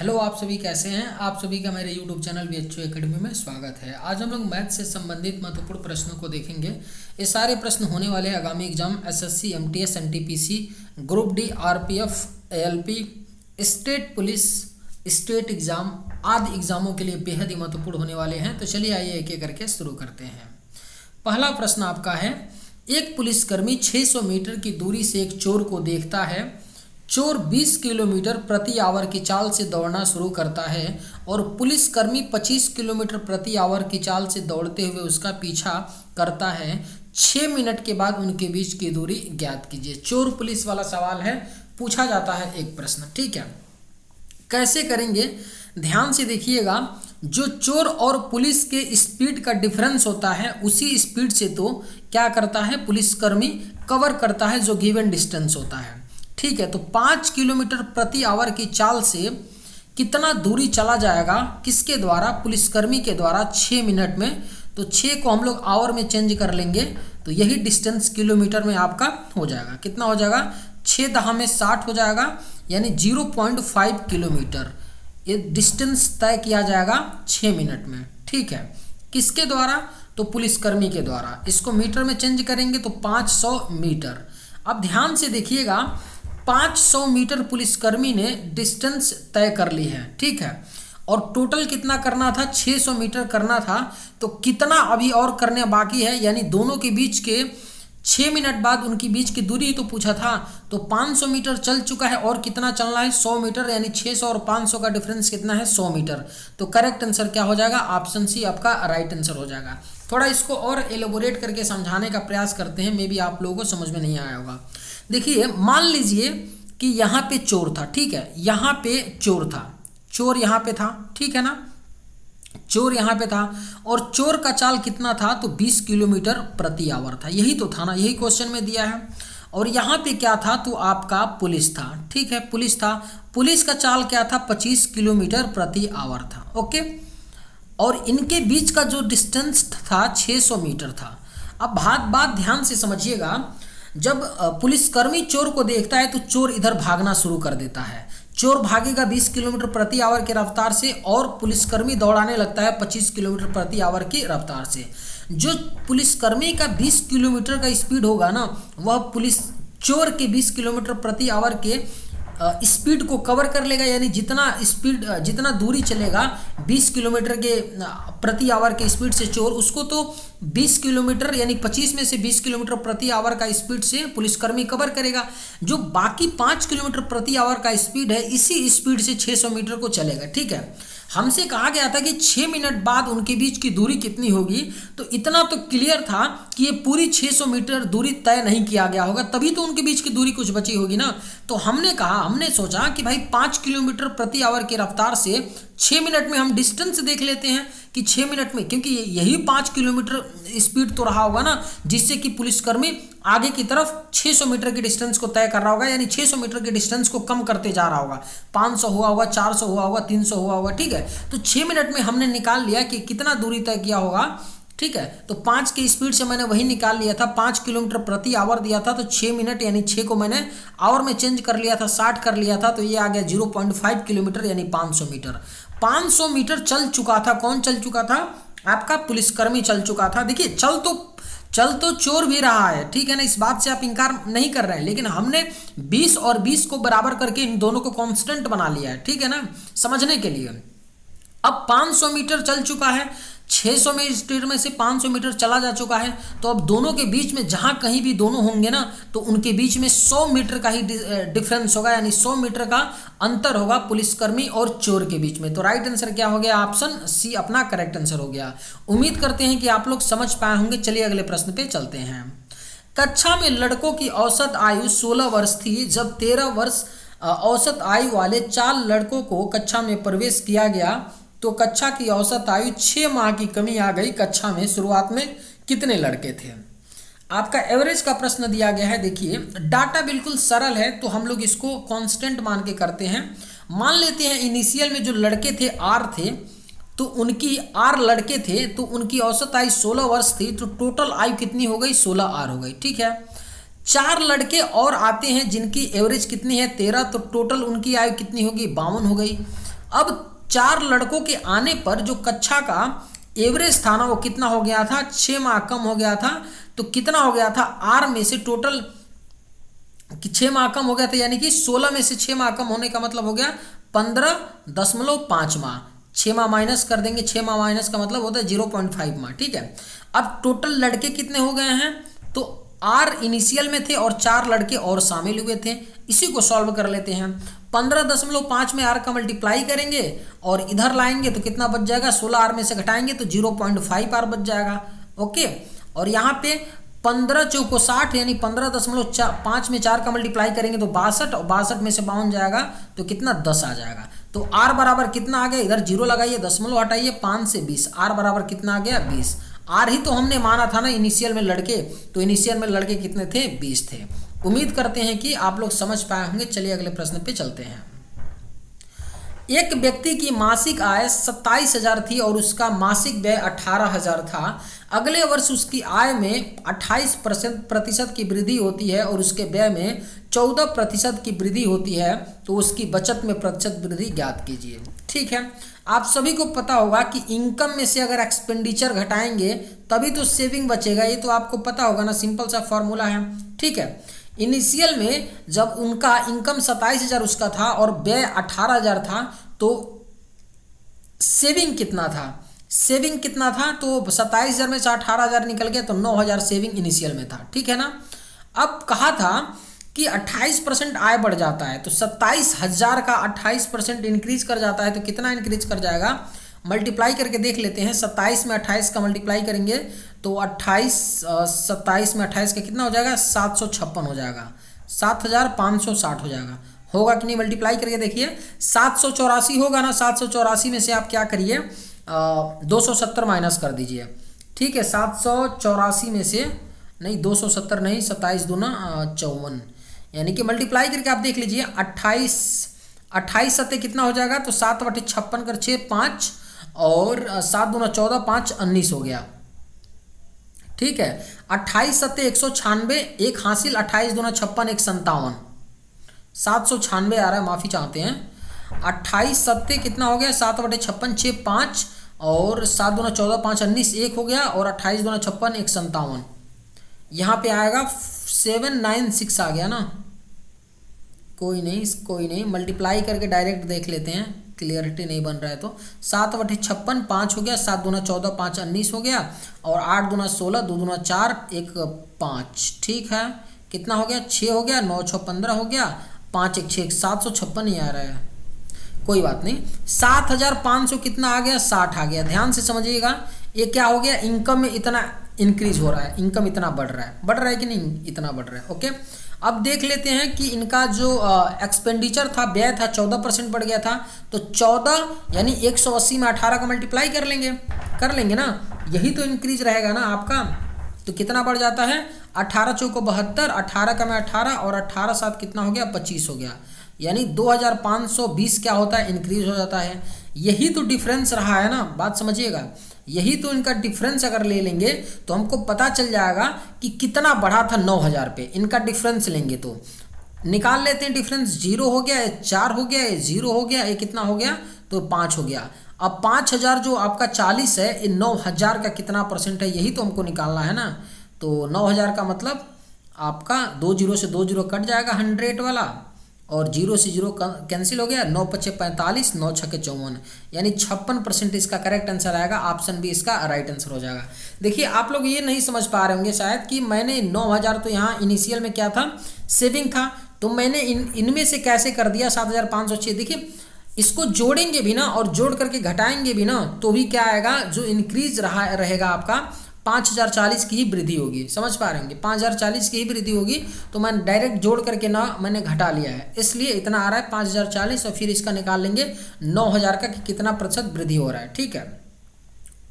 Hello, आप सभी कैसे हैं। आप सभी का मेरे यूट्यूब चैनल BHU एकेडमी में स्वागत है। आज हम लोग मैथ से संबंधित महत्वपूर्ण प्रश्नों को देखेंगे। ये सारे प्रश्न होने वाले हैं आगामी exam SSC, MTS, NTPC, group D, RPF, ALP, state police, state exam आदि एग्जामों के लिए बेहद ही महत्वपूर्ण होने वाले हैं। तो चलिए आइए एक एक करके शुरू करते हैं। पहला प्रश्न आपका है, एक पुलिसकर्मी 600 मीटर की दूरी से एक चोर को देखता है। चोर 20 किलोमीटर प्रति आवर की चाल से दौड़ना शुरू करता है और पुलिसकर्मी 25 किलोमीटर प्रति आवर की चाल से दौड़ते हुए उसका पीछा करता है। 6 मिनट के बाद उनके बीच की दूरी ज्ञात कीजिए। चोर पुलिस वाला सवाल है, पूछा जाता है एक प्रश्न। ठीक है, कैसे करेंगे ध्यान से देखिएगा। जो चोर और पुलिस के स्पीड का डिफरेंस होता है उसी स्पीड से तो क्या करता है पुलिसकर्मी कवर करता है जो गिवन डिस्टेंस होता है। ठीक है, तो 5 किलोमीटर प्रति आवर की चाल से कितना दूरी चला जाएगा किसके द्वारा, पुलिसकर्मी के द्वारा 6 मिनट में। तो 6 को हम लोग आवर में चेंज कर लेंगे तो यही डिस्टेंस किलोमीटर में आपका हो जाएगा। कितना हो जाएगा, 6 दहा में 60 हो जाएगा, यानी 0.5 किलोमीटर ये डिस्टेंस तय किया जाएगा 6 मिनट में। ठीक है, किसके द्वारा, तो पुलिसकर्मी के द्वारा। इसको मीटर में चेंज करेंगे तो 500 मीटर। अब ध्यान से देखिएगा, 500 मीटर पुलिसकर्मी ने डिस्टेंस तय कर ली है। ठीक है, और टोटल कितना करना था, 600 मीटर करना था। तो कितना अभी और करने बाकी है, यानी दोनों के बीच के 6 मिनट बाद उनकी बीच की दूरी तो पूछा था। तो 500 मीटर चल चुका है और कितना चलना है, 100 मीटर, यानी 600 और 500 का डिफरेंस कितना है, 100 मीटर। तो करेक्ट आंसर क्या हो जाएगा, ऑप्शन सी आपका राइट आंसर हो जाएगा। थोड़ा इसको और एलोबोरेट करके समझाने का प्रयास करते हैं, मे बी आप लोगों को समझ में नहीं आया होगा। देखिए, मान लीजिए कि यहाँ पे चोर था। ठीक है, यहाँ पे चोर था, चोर यहाँ पे था। ठीक है ना, चोर यहाँ पे था और चोर का चाल कितना था, तो 20 किलोमीटर प्रति आवर था। यही तो था ना, यही क्वेश्चन में दिया है। और यहाँ पे क्या था, तो आपका पुलिस था। ठीक है, पुलिस था, पुलिस का चाल क्या था, 25 किलोमीटर प्रति आवर था। ओके, और इनके बीच का जो डिस्टेंस था 600 मीटर था। अब बात ध्यान से समझिएगा। जब पुलिसकर्मी चोर को देखता है तो चोर इधर भागना शुरू कर देता है। चोर भागेगा 20 किलोमीटर प्रति आवर की रफ्तार से और पुलिसकर्मी दौड़ाने लगता है 25 किलोमीटर प्रति आवर की रफ्तार से। जो पुलिसकर्मी का 20 किलोमीटर का स्पीड होगा ना, वह पुलिस चोर के 20 किलोमीटर प्रति आवर के स्पीड को कवर कर लेगा। यानी जितना दूरी चलेगा 20 किलोमीटर के प्रति आवर के स्पीड से चोर, उसको तो 20 किलोमीटर यानी 25 में से 20 किलोमीटर प्रति आवर का स्पीड से पुलिसकर्मी कवर करेगा। जो बाकी 5 किलोमीटर प्रति आवर का स्पीड है, इसी स्पीड से 600 मीटर को चलेगा। ठीक है, हमसे कहा गया था कि 6 मिनट बाद उनके बीच की दूरी कितनी होगी। तो इतना तो क्लियर था कि ये पूरी 600 मीटर दूरी तय नहीं किया गया होगा, तभी तो उनके बीच की दूरी कुछ बची होगी ना। तो हमने सोचा कि भाई 5 किलोमीटर प्रति आवर की रफ्तार से 6 मिनट में हम डिस्टेंस देख लेते हैं कि 6 मिनट में, क्योंकि यही 5 किलोमीटर स्पीड तो रहा होगा ना, जिससे कि पुलिसकर्मी आगे की तरफ 600 मीटर के डिस्टेंस को तय कर रहा होगा, यानी 600 मीटर के डिस्टेंस को कम करते जा रहा होगा। 500 हुआ होगा, 400 हुआ होगा, 300 हुआ होगा। ठीक है, तो 6 मिनट में हमने निकाल लिया कि कितना दूरी तय किया होगा। ठीक है, तो 5 के स्पीड से मैंने वही निकाल लिया था, 5 किलोमीटर प्रति आवर दिया था, तो 6 मिनट यानी 6 को मैंने आवर में चेंज कर लिया था, 60 कर लिया था, तो ये आ गया 0.5 किलोमीटर यानी 500 मीटर। 500 मीटर चल चुका था। कौन चल चुका था, आपका पुलिसकर्मी चल चुका था। देखिए, चल तो चोर भी रहा है। ठीक है ना, इस बात से आप इंकार नहीं कर रहे हैं, लेकिन हमने 20 और 20 को बराबर करके इन दोनों को कांस्टेंट बना लिया है। ठीक है ना, समझने के लिए। अब 500 मीटर चल चुका है, 600 मीटर में से 500 मीटर चला जा चुका है। तो अब दोनों के बीच में जहां कहीं भी दोनों होंगे ना, तो उनके बीच में 100 मीटर का ही डिफरेंस होगा, यानी 100 मीटर का अंतर होगा पुलिसकर्मी और चोर के बीच में। तो राइट आंसर क्या हो गया, ऑप्शन सी अपना करेक्ट आंसर हो गया। उम्मीद करते हैं कि आप लोग समझ पाए होंगे। चलिए अगले प्रश्न पे चलते हैं। कक्षा में लड़कों की औसत आयु 16 वर्ष थी। जब 13 वर्ष औसत आयु वाले 4 लड़कों को कक्षा में प्रवेश किया गया तो कक्षा की औसत आयु 6 माह की कमी आ गई। कक्षा में शुरुआत में कितने लड़के थे। आपका एवरेज का प्रश्न दिया गया है। देखिए, डाटा बिल्कुल सरल है, तो हम लोग इसको कांस्टेंट मान के करते हैं। मान लेते हैं इनिशियल में जो लड़के थे R थे, तो उनकी R लड़के थे, तो उनकी औसत आयु 16 वर्ष थी। तो टोटल आयु कितनी हो गई, 16R हो गई। ठीक है, 4 लड़के और आते हैं जिनकी एवरेज कितनी है, 13, तो टोटल उनकी आयु कितनी होगी, 52 हो गई। अब 4 लड़कों के आने पर जो कक्षा का एवरेज था ना वो कितना हो गया था, 6 मार्क कम हो गया था। तो कितना हो गया था, आर में से टोटल कि 6 मार्क कम हो गया था, यानी कि 16 में से 6 मार्क कम होने का मतलब हो गया 15.5 मार्क। 6 मार्क माइनस कर देंगे, 6 मार्क माइनस का मतलब होता है 0.5 मार्क, ठीक है। अब टोटल लड़के कितने हो गए हैं, तो आर इनिशियल में थे और 4 लड़के और शामिल हुए थे। इसी को सॉल्व कर लेते हैं। 15.5 में आर का मल्टीप्लाई करेंगे और इधर लाएंगे तो कितना बच जाएगा, 16 आर में से घटाएंगे तो 0.5 आर बच जाएगा। ओके, और यहाँ पे 15 चौको 60 यानी 15.5 में 4 का मल्टीप्लाई करेंगे तो 62 और 62 में से 52 जाएगा तो कितना 10 आ जाएगा। तो आर बराबर कितना आ गया, इधर जीरो लगाइए, दशमलव हटाइए, 5 से 20, आर बराबर कितना आ गया 20। आर ही तो हमने माना था ना इनिशियल में लड़के, तो इनिशियल में लड़के कितने थे, 20 थे। उम्मीद करते हैं कि आप लोग समझ पाए होंगे। चलिए अगले प्रश्न पे चलते हैं। एक व्यक्ति की मासिक आय 27,000 थी और उसका मासिक व्यय 18,000 था। अगले वर्ष उसकी आय में 28% की वृद्धि होती है और उसके व्यय में 14% की वृद्धि होती है, तो उसकी बचत में प्रतिशत वृद्धि ज्ञात कीजिए। ठीक है, आप सभी को पता होगा कि इनकम में से अगर एक्सपेंडिचर घटाएंगे तभी तो सेविंग बचेगा, ये तो आपको पता होगा ना, सिंपल सा फॉर्मूला है। ठीक है, इनिशियल में जब उनका इनकम 27,000 उसका था और व्यय 18,000 था, तो सेविंग कितना था, सेविंग कितना था, तो 27,000 में से 18,000 निकल गया तो 9,000 सेविंग इनिशियल में था। ठीक है ना। अब कहा था कि 28% आय बढ़ जाता है, तो 27,000 का 28% इंक्रीज कर जाता है तो कितना इंक्रीज कर जाएगा, मल्टीप्लाई करके देख लेते हैं। 27 में 28 का मल्टीप्लाई करेंगे तो 27 में 28 का कितना हो जाएगा, 756 हो जाएगा, 7,560 हो जाएगा। होगा कि नहीं, मल्टीप्लाई करके देखिए। 784 होगा ना, 784 में से आप क्या करिए, 270 माइनस कर दीजिए। ठीक है, 784 में से नहीं, 270 नहीं, 27 दूना 54, यानी कि मल्टीप्लाई करके आप देख लीजिए। 28 सत्ते कितना हो जाएगा, तो 7/56 कर 6 5 और 7 दूना 14, 5 19 हो गया। ठीक है, 28 सत्ते 196, एक हासिल, 28 दूना 56, 1 57, 796 आ रहा है, माफ़ी चाहते हैं। 28 सत्ते कितना हो गया, 7/56, 6 5 और 7 दूना 14, 5 19, 1 हो गया, और 28 दूना 56, 1 57, यहाँ पे आएगा 796 आ गया ना। कोई नहीं, मल्टीप्लाई करके डायरेक्ट देख लेते हैं, क्लियरिटी नहीं बन रहा है तो। 7/56, 5 हो गया, 7 दूना 14, 5 19 हो गया, और 8 दूना 16, 2 दूना 4, 1 5। ठीक है, कितना हो गया, 6 हो गया, 9 6 15 हो गया, 5 1 6, 756 ही आ रहा है, कोई बात नहीं। 7,500 कितना आ गया, 60 आ गया। ध्यान से समझिएगा, ये क्या हो गया, इनकम में इतना इंक्रीज हो रहा है, इनकम इतना बढ़ रहा है कि नहीं, इतना बढ़ रहा है। ओके, अब देख लेते हैं कि इनका जो एक्सपेंडिचर था, व्यय था, 14% बढ़ गया था, तो 14 यानी 180 में 18 का मल्टीप्लाई कर लेंगे ना, यही तो इंक्रीज रहेगा ना आपका। तो कितना बढ़ जाता है, 18 चौको 72, 18 का में 18 और 18 7 कितना हो गया, 25 हो गया, यानी 2520 क्या होता है, इंक्रीज हो जाता है। यही तो डिफरेंस रहा है ना, बात समझिएगा। यही तो इनका डिफरेंस अगर ले लेंगे तो हमको पता चल जाएगा कि कितना बढ़ा था 9,000 पे। इनका डिफरेंस लेंगे तो निकाल लेते हैं डिफरेंस। 0 हो गया, 4 हो गया, 0 हो गया, ये कितना हो गया, तो 5 हो गया। अब 5,000 जो आपका 40 है, ये 9,000 का कितना परसेंट है, यही तो हमको निकालना है ना। तो 9,000 का मतलब आपका 2 जीरो से 2 जीरो कट जाएगा 100 वाला, और 0 से 0 कैंसिल हो गया, 9 5 45, 9 6 54, यानी 56% इसका करेक्ट आंसर आएगा। ऑप्शन बी इसका राइट आंसर हो जाएगा। देखिए आप लोग ये नहीं समझ पा रहे होंगे शायद कि मैंने 9,000 तो यहाँ इनिशियल में क्या था, सेविंग था, तो मैंने इनमें से कैसे कर दिया 7,506। देखिए इसको जोड़ेंगे भी ना और जोड़ करके घटाएंगे भी ना तो भी क्या आएगा, जो इंक्रीज रहेगा आपका 5,040 की ही वृद्धि होगी। समझ पा रहे होंगे, 5,040 की ही वृद्धि होगी। तो मैंने डायरेक्ट जोड़ करके ना मैंने घटा लिया है, इसलिए इतना आ रहा है 5,040, और फिर इसका निकाल लेंगे 9,000 का कि कितना प्रतिशत वृद्धि हो रहा है। ठीक है,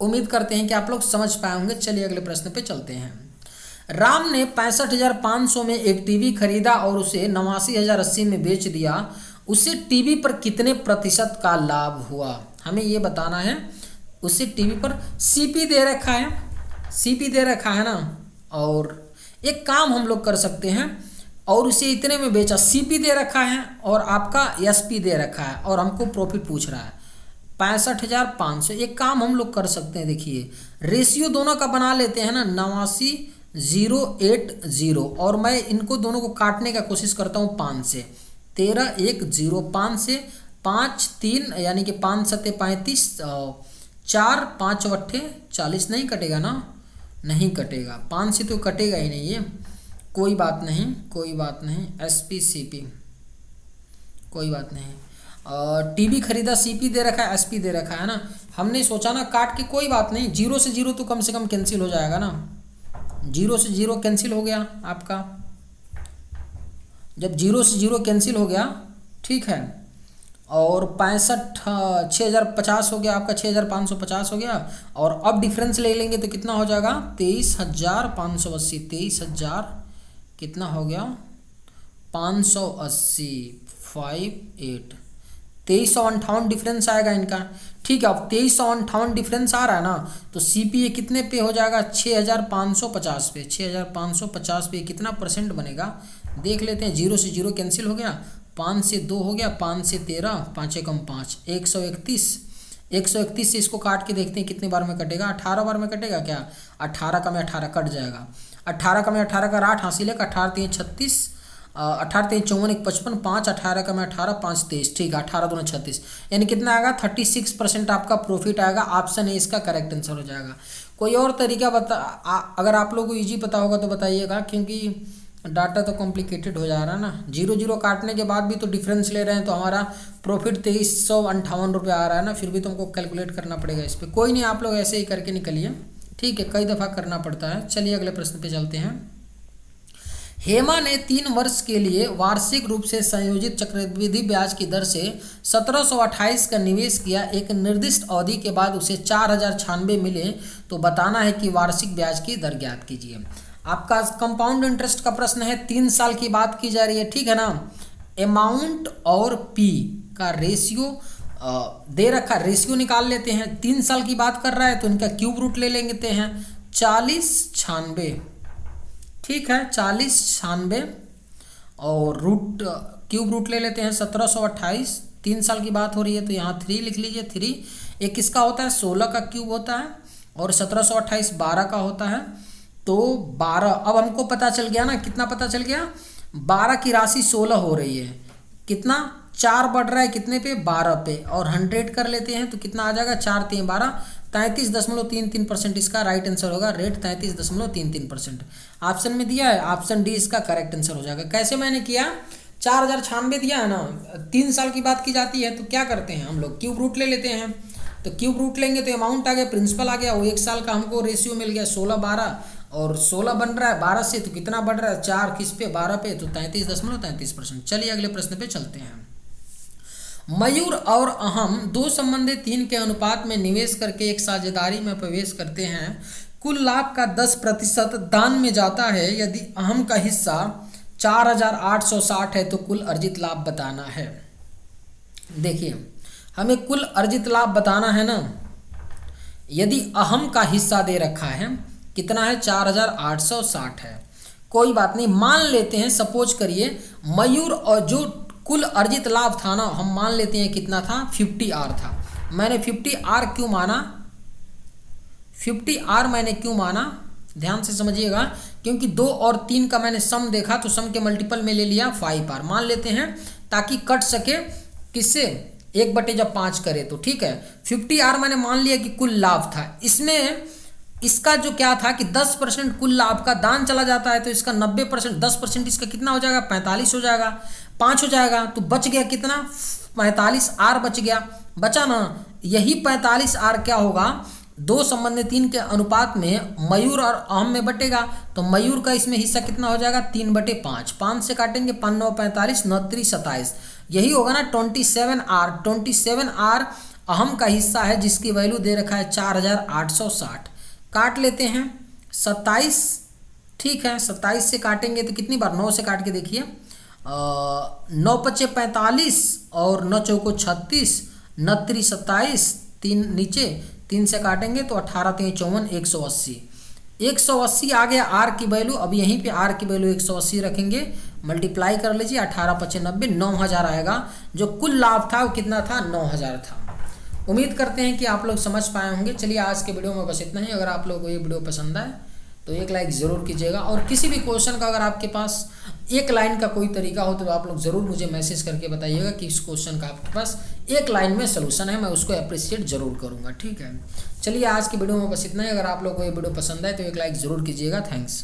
उम्मीद करते हैं कि आप लोग समझ पाए होंगे। चलिए अगले प्रश्न पे चलते हैं। राम ने 65,500 में एक टीवी खरीदा और उसे 89,080 में बेच दिया। उसे टीवी पर कितने प्रतिशत का लाभ हुआ, हमें ये बताना है। उसे टीवी पर सीपी दे रखा है, सीपी दे रखा है ना। और एक काम हम लोग कर सकते हैं, और उसे इतने में बेचा, सीपी दे रखा है और आपका एसपी दे रखा है और हमको प्रॉफिट पूछ रहा है 65,500। एक काम हम लोग कर सकते हैं, देखिए रेशियो दोनों का बना लेते हैं ना 89,080, और मैं इनको दोनों को काटने का कोशिश करता हूँ 5 से। 13,1,0 5 से 5 3 यानी कि 5 सत्ते 35, 4 5 अट्ठे 40, नहीं कटेगा ना, नहीं कटेगा, 5 से तो कटेगा ही नहीं ये। कोई बात नहीं, कोई बात नहीं, एसपी सीपी कोई बात नहीं। टीवी खरीदा, सीपी दे रखा है, एसपी दे रखा है ना, हमने सोचा ना काट के, कोई बात नहीं, 0 से 0 तो कम से कम कैंसिल हो जाएगा ना, 0 से 0 कैंसिल हो गया आपका। जब 0 से 0 कैंसिल हो गया, ठीक है, और 6,050 हो गया आपका, 6,550 हो गया, और अब डिफरेंस ले लेंगे तो कितना हो जाएगा 23,580, 23,000 कितना हो गया 580, 58, 2358 डिफरेंस आएगा इनका। ठीक है, अब 2358 डिफरेंस आ रहा है ना, तो सीपीए कितने पे हो जाएगा 6,550 पे, 6,550 पे कितना परसेंट बनेगा देख लेते हैं। 0 से 0 कैंसिल हो गया, 5 से 2 हो गया, 5 से 13, 5 एकम 5, 131, 131 से इसको काट के देखते हैं कितने बार में कटेगा, 18 बार में कटेगा क्या, 18 का में 18 कट जाएगा, 18 का में 18 का 8 हासिल है, 18 3 36, 18 3 54 1 55, 5 18 का में 18 5 23, ठीक है, 18 2 36, यानी कितना आएगा 36% आपका प्रॉफिट आएगा। ऑप्शन ए इसका करेक्ट आंसर हो जाएगा। कोई और तरीका अगर आप लोगों को ईजी पता होगा तो बताइएगा, क्योंकि डाटा तो कॉम्प्लिकेटेड हो जा रहा है ना। 0 0 काटने के बाद भी तो डिफरेंस ले रहे हैं, तो हमारा प्रॉफिट 2358 रुपये आ रहा है ना, फिर भी तुमको कैलकुलेट करना पड़ेगा इस पर। कोई नहीं, आप लोग ऐसे ही करके निकलिए, ठीक है, कई दफ़ा करना पड़ता है। चलिए अगले प्रश्न पे चलते हैं। हेमा ने 3 वर्ष के लिए वार्षिक रूप से संयोजित चक्रवृद्धि ब्याज की दर से 1728 का निवेश किया। एक निर्दिष्ट अवधि के बाद उसे 4,096 मिले, तो बताना है कि वार्षिक ब्याज की दर ज्ञात कीजिए। आपका कंपाउंड इंटरेस्ट का प्रश्न है, 3 साल की बात की जा रही है, ठीक है ना। अमाउंट और पी का रेशियो दे रखा, रेशियो निकाल लेते हैं। 3 साल की बात कर रहा है तो इनका क्यूब रूट ले लेते हैं, 4096, ठीक है, 4096, और रूट क्यूब रूट ले लेते हैं 1728। 3 साल की बात हो रही है तो यहाँ 3 लिख लीजिए, 3 एक किसका होता है 16 का क्यूब होता है, और 1728 12 का होता है, तो 12। अब हमको पता चल गया ना, कितना पता चल गया, 12 की राशि 16 हो रही है, कितना 4 बढ़ रहा है कितने पे 12 पे, और 100 कर लेते हैं तो कितना आ जाएगा 4 3 12, 33.33% इसका राइट आंसर होगा। रेट 33.33%। ऑप्शन में दिया है, ऑप्शन डी इसका करेक्ट आंसर हो जाएगा। कैसे मैंने किया, 4,096 दिया है ना, 3 साल की बात की जाती है तो क्या करते हैं हम लोग, क्यूब रूट ले लेते हैं। तो क्यूब रूट लेंगे तो अमाउंट आ गया, प्रिंसिपल आ गया, वो 1 साल का हमको रेशियो मिल गया 16 12, और 16 बन रहा है 12 से, तो कितना बढ़ रहा है 4 किस पे 12 पे, तो 33.33%। चलिए अगले प्रश्न पे चलते हैं। मयूर और अहम 2 संबंधित 3 के अनुपात में निवेश करके एक साझेदारी में प्रवेश करते हैं। कुल लाभ का 10% दान में जाता है। यदि अहम का हिस्सा 4,860 है तो कुल अर्जित लाभ बताना है। देखिए हमें कुल अर्जित लाभ बताना है ना। यदि अहम का हिस्सा दे रखा है कितना है 4,860 है, कोई बात नहीं, मान लेते हैं, सपोज करिए मयूर और जो कुल अर्जित लाभ था ना, हम मान लेते हैं कितना था 50R था। मैंने 50R क्यों माना, 50R मैंने क्यों माना, ध्यान से समझिएगा, क्योंकि 2 और 3 का मैंने सम देखा तो सम के मल्टीपल में ले लिया 5R मान लेते हैं, ताकि कट सके किससे 1/5 करे तो ठीक है। 50R मैंने मान लिया कि कुल लाभ था। इसमें इसका जो क्या था कि 10% कुल लाभ का दान चला जाता है, तो इसका 90%, 10% इसका कितना हो जाएगा 45 हो जाएगा, 5 हो जाएगा, तो बच गया कितना 45R बच गया, बचा ना। यही 45R क्या होगा 2 संबंधित 3 के अनुपात में मयूर और अहम में बटेगा, तो मयूर का इसमें हिस्सा कितना हो जाएगा 3/5, 5 से काटेंगे 5 9 45 9 3 27, यही होगा ना 27R। 27R अहम का हिस्सा है जिसकी वैल्यू दे रखा है 4,860। काट लेते हैं 27, ठीक है, 27 से काटेंगे तो कितनी बार 9 से काट के देखिए, 9 5 45 और 9 चौको 36, 9 3 27, 3 नीचे 3 से काटेंगे तो 18 3 54 180 आ गया आर की वैल्यू। अब यहीं पे आर की वैल्यू 180 रखेंगे, मल्टीप्लाई कर लीजिए, 18×5 = 90, 9,000 आएगा। जो कुल लाभ था वो कितना था, 9,000 था। उम्मीद करते हैं कि आप लोग समझ पाए होंगे। चलिए आज के वीडियो में बस इतना ही। अगर आप लोगों को ये वीडियो पसंद आए तो एक लाइक ज़रूर कीजिएगा, और किसी भी क्वेश्चन का अगर आपके पास एक लाइन का कोई तरीका हो तो आप लोग ज़रूर मुझे मैसेज करके बताइएगा कि इस क्वेश्चन का आपके पास एक लाइन में सलूशन है, मैं उसको अप्रिशिएट ज़रूर करूँगा। ठीक है, चलिए आज की वीडियो में बस इतना ही। अगर आप लोग को ये वीडियो पसंद आए तो एक लाइक ज़रूर कीजिएगा। थैंक्स।